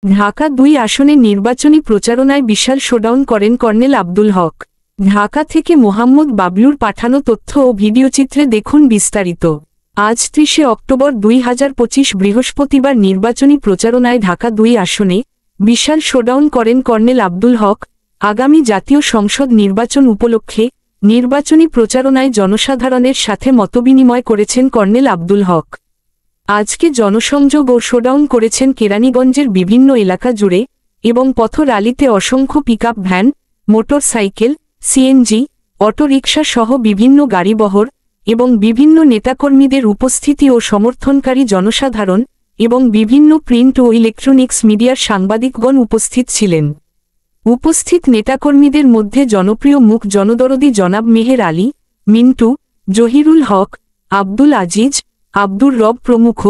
ঢাকা-2 আসনে নির্বাচনী প্রচারণায় বিশাল শোডাউন করেন কর্নেল আব্দুল হক। ঢাকা থেকে মোহাম্মদ বাবলুর পাঠানো তথ্য ও ভিডিওচিত্রে দেখুন বিস্তারিত। আজ 30 অক্টোবর 2025 বৃহস্পতিবার নির্বাচনী প্রচারণায় ঢাকা-2 আসনে বিশাল শোডাউন করেন কর্নেল আব্দুল হক। আগামী জাতীয় সংসদ নির্বাচন উপলক্ষে নির্বাচনী প্রচারণায় জনসাধারণের সাথে মতবিনিময় করেছেন কর্নেল আব্দুল হক। আজকে জনসংযোগ ও শোডাউন করেছেন কেরানীগঞ্জের বিভিন্ন এলাকা জুড়ে এবং পথ রালিতে অসংখ্য pickup van, motorcycle, CNG, autorickshaw সহ বিভিন্ন গাড়িবহর এবং বিভিন্ন নেতাকর্মীদের উপস্থিতি ও সমর্থনকারী জনসাধারণ এবং বিভিন্ন প্রিন্ট ও ইলেকট্রনিক্স মিডিয়ার সাংবাদিকগণ উপস্থিত ছিলেন। উপস্থিত নেতাকর্মীদের মধ্যে জনপ্রিয় মুখ জনদরদি জনাব মেহের আলী, মিন্টু, জহিরুল হক, আব্দুল আজিজ, আব্দুর রব প্রমুখ।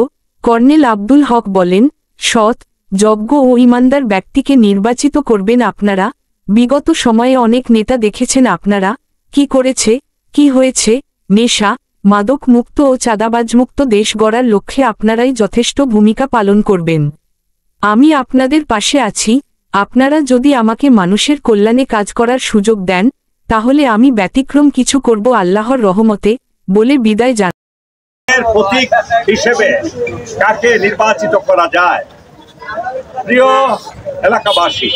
কর্নেল আব্দুল হক বলেন, সৎ, যোগ্য ও ইমানদার ব্যক্তিকে নির্বাচিত করবেন আপনারা। বিগত সময়ে অনেক নেতা দেখেছেন আপনারা কি করেছে, কি হয়েছে। নেশা, মাদক মুক্ত ও চাঁদাবাজমুক্ত দেশ গড়ার লক্ষ্যে আপনারাই যথেষ্ট ভূমিকা পালন করবেন। আমি আপনাদের পাশে আছি। আপনারা যদি আমাকে মানুষের কল্যাণে কাজ করার সুযোগ দেন তাহলে আমি ব্যতিক্রম কিছু করব আল্লাহর রহমতে বলে বিদায় জানান। প্রতীক হিসেবে কাকে নির্বাচিত করা যায়? প্রিয় এলাকাবাসী,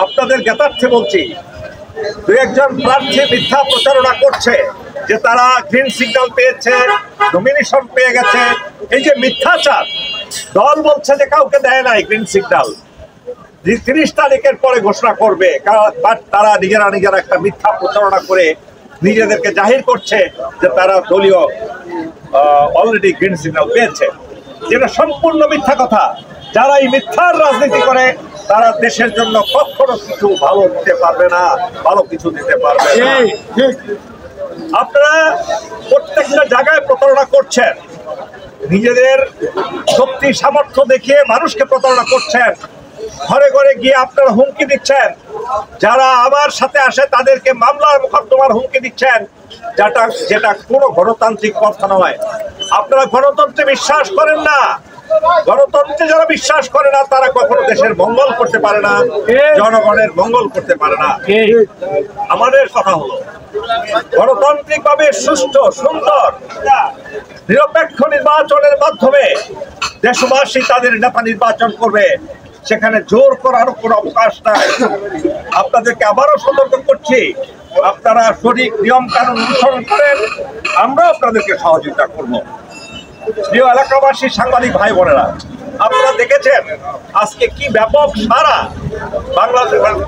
আপনাদের জ্ঞাতার্থে বলছি, দু একজন প্রার্থী মিথ্যা প্রচারণা করছে যে তারা গ্রিন সিগন্যাল পেয়েছে, নমিনেশন পেয়ে গেছে। এই যে মিথ্যাচার, দল বলছে যে কাউকে দেয় নাই গ্রিন সিগন্যাল, 30 তারিখের পরে ঘোষণা করবে, বাট তারা নিজেরা একটা মিথ্যা প্রচারণা করে নিজেদেরকে জাহির করছে যে তারা দলীয় অলরেডি গ্রিন সিগন্যাল পেয়েছে, যেটা সম্পূর্ণ মিথ্যা কথা। যারা এই মিথ্যার রাজনীতি করে তারা দেশের জন্য কখনো কিছু ভালো দিতে পারবে না, ভালো কিছু দিতে পারবে না। আপনারা প্রত্যেকটা জায়গায় প্রতারণা করছেন, নিজেদের শক্তি সামর্থ্য দেখিয়ে মানুষকে প্রতারণা করছেন। ঘরে ঘরে গিয়ে আপনারা হুমকি দিচ্ছেন, যারা আমার সাথে আসে তাদেরকে মামলার মোকদ্দমার হুমকি দিচ্ছেন, যেটা কোনো গণতান্ত্রিক কথা নয়। আপনারা গণতন্ত্রে বিশ্বাস করেন না। গণতন্ত্রে যারা বিশ্বাস করে না তারা কখনো দেশের মঙ্গল করতে পারে না, জনগণের মঙ্গল করতে পারে না। আমাদের কথা হলো গণতান্ত্রিক ভাবে সুষ্ঠু, সুন্দর, নিরপেক্ষ নির্বাচনের মাধ্যমে দেশবাসী তাদের নেতা নির্বাচন করবে। সেখানে জোর করার কোনো অবকাশ নাই। আপনাদেরকে আবারও সতর্ক করছি, আপনারা সঠিক নিয়ম কানুন অনুসরণ করেন, আমরা আপনাদেরকে সহযোগিতা করব। প্রিয় এলাকাবাসী, সাংবাদিক ভাই বোনেরা, আপনারা দেখেছেন আজকে কি ব্যাপক সারা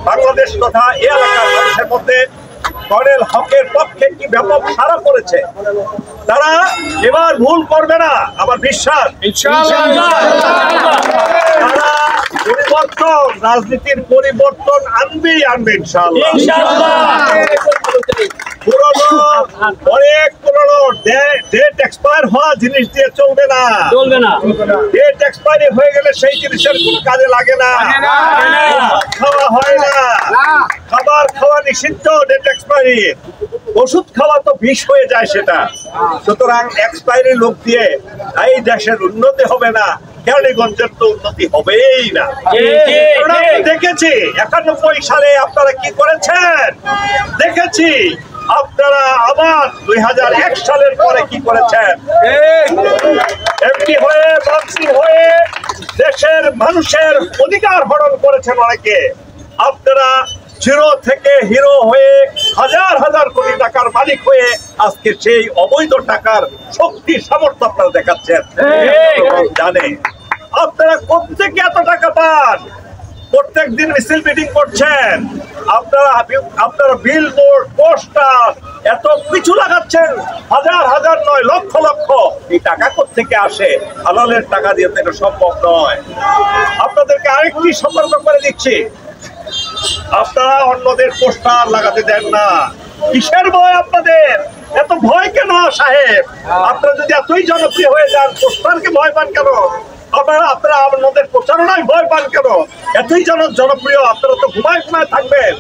বাংলাদেশ তথা এ এলাকার মানুষের মধ্যে কর্নেল হকের পক্ষে কি ব্যাপক সারা পড়েছে। তারা এবার ভুল করবে না, আমার বিশ্বাস। তারা পরিবর্তন, রাজনীতির পরিবর্তন আনবে ইনশাআল্লাহ। অনেক পুরনো ডেট এক্সপায়ার হওয়া জিনিস দিয়ে চলবে না। ডেট এক্সপায়ারি হয়ে গেলে সেই জিনিসের কোনো কাজে লাগে না, খাওয়া হয় না। খাবার খাওয়া নিষিদ্ধ ডেট এক্সপায়ারি, ওষুধ খাওয়া তো বিষ হয়ে যায় সেটা। সুতরাং এক্সপায়ারি লোক দিয়ে এই দেশের উন্নতি হবে না, কেরানীগঞ্জের তো উন্নতি হবেই না। দেখেছি 91 সালে আপনারা কি করেছেন, দেখেছি আপনারা আবার 2001 সালের পরে কি করেছেন। এমপি হয়ে, মন্ত্রী হয়ে দেশের মানুষের অধিকার হরণ করেছেন অনেকে। আপনারা জিরো থেকে হিরো হয়ে হাজার হাজার কোটি টাকার মালিক হয়ে আজকে সেই অবৈধ টাকার শক্তি সামর্থ্য আপনারা দেখাচ্ছেন। জানে আপনারা কোত্থেকে এত টাকা পান? প্রত্যেক দিন মিছিল মিটিং করছেন, আপনারা বিলবোর্ড, পোস্টার এত কিছু লাগাচ্ছেন, হাজার হাজার নয়, লক্ষ লক্ষ। এই টাকা কোত্থেকে আসে? হালালের টাকা দিয়ে তো এটা সম্ভব নয়। আপনাদেরকে আরেকটি সতর্ক করে দিচ্ছি, আপনারা অন্যদের পোস্টার লাগাতে দেন না। কিসের ভয় আপনাদের? এত ভয় কেন সাহেব? আপনারা যদি এতই জনপ্রিয় হয়ে যান, পোস্টারকে ভয় পান কেন? আপনারা আমাদের প্রচারণায় ভয় পান কেন? এতই জনপ্রিয়, আপনারা তো ঘুমায় থাকবেন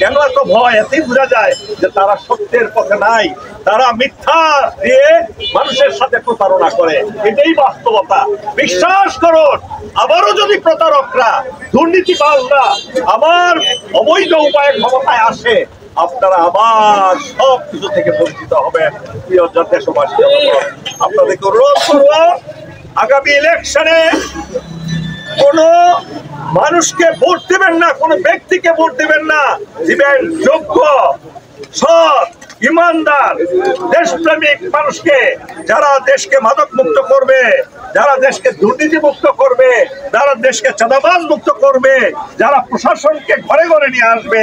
কেন? এত ভয় এতই বোঝা যায় যে তারা সত্যের পথে নাই, তারা মিথ্যা দিয়ে মানুষের সাথে প্রতারণা করে। এটাই বাস্তবতা। বিশ্বাস করুন, আবারও যদি প্রতারকরা, দুর্নীতিবাজরা আবার অবৈধ উপায়ে ক্ষমতায় আসে, আপনারা আবার সব কিছু থেকে বঞ্চিত হবেন। প্রিয় দেশবাসী, আপনাদেরকে অনুরোধ করব, আগামী ইলেকশনে কোন মানুষকে ভোট দিবেন না, কোন ব্যক্তিকে ভোট দিবেন না, দিবেন যোগ্য, সৎ, ইমানদার, দেশপ্রেমিক মানুষকে, যারা দেশকে মাদক মুক্ত করবে, যারা দেশকে দুর্নীতি মুক্ত করবে, যারা দেশকে চাঁদাবাজ মুক্ত করবে, যারা প্রশাসনকে ঘরে ঘরে নিয়ে আসবে।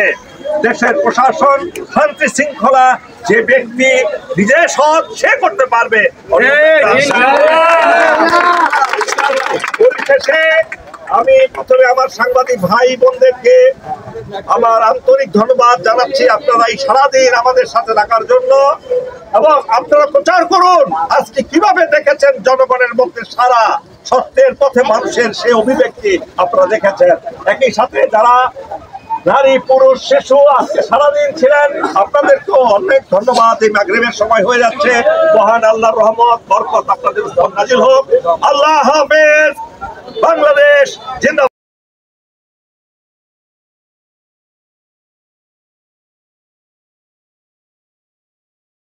দেশের প্রশাসন, শান্তি শৃঙ্খলা যে ব্যক্তি নিজে সৎ, সে করতে পারবে। পরিশেষে আমি প্রথমে আমার সাংবাদিক ভাই বোনদেরকে আমার আন্তরিক ধন্যবাদ জানাচ্ছি, আপনারা এই সারাদিন আমাদের সাথে থাকার জন্য। এবং আপনারা প্রচার করুন আজকে কিভাবে দেখেছেন জনগণের মধ্যে সারা, সত্যের পথে মানুষের সেই অভিব্যক্তি আপনারা দেখেছেন। একই সাথে যারা নারী, পুরুষ, শিশু আজকে সারাদিন ছিলেন, আপনাদেরকেও অনেক ধন্যবাদ। এই মাগরিবের সময় হয়ে যাচ্ছে। মহান আল্লাহর রহমত, বরকত আপনাদের উপর নাজিল হোক। আল্লাহ হাফেজ। বাংলাদেশ জিন্দাবাদ।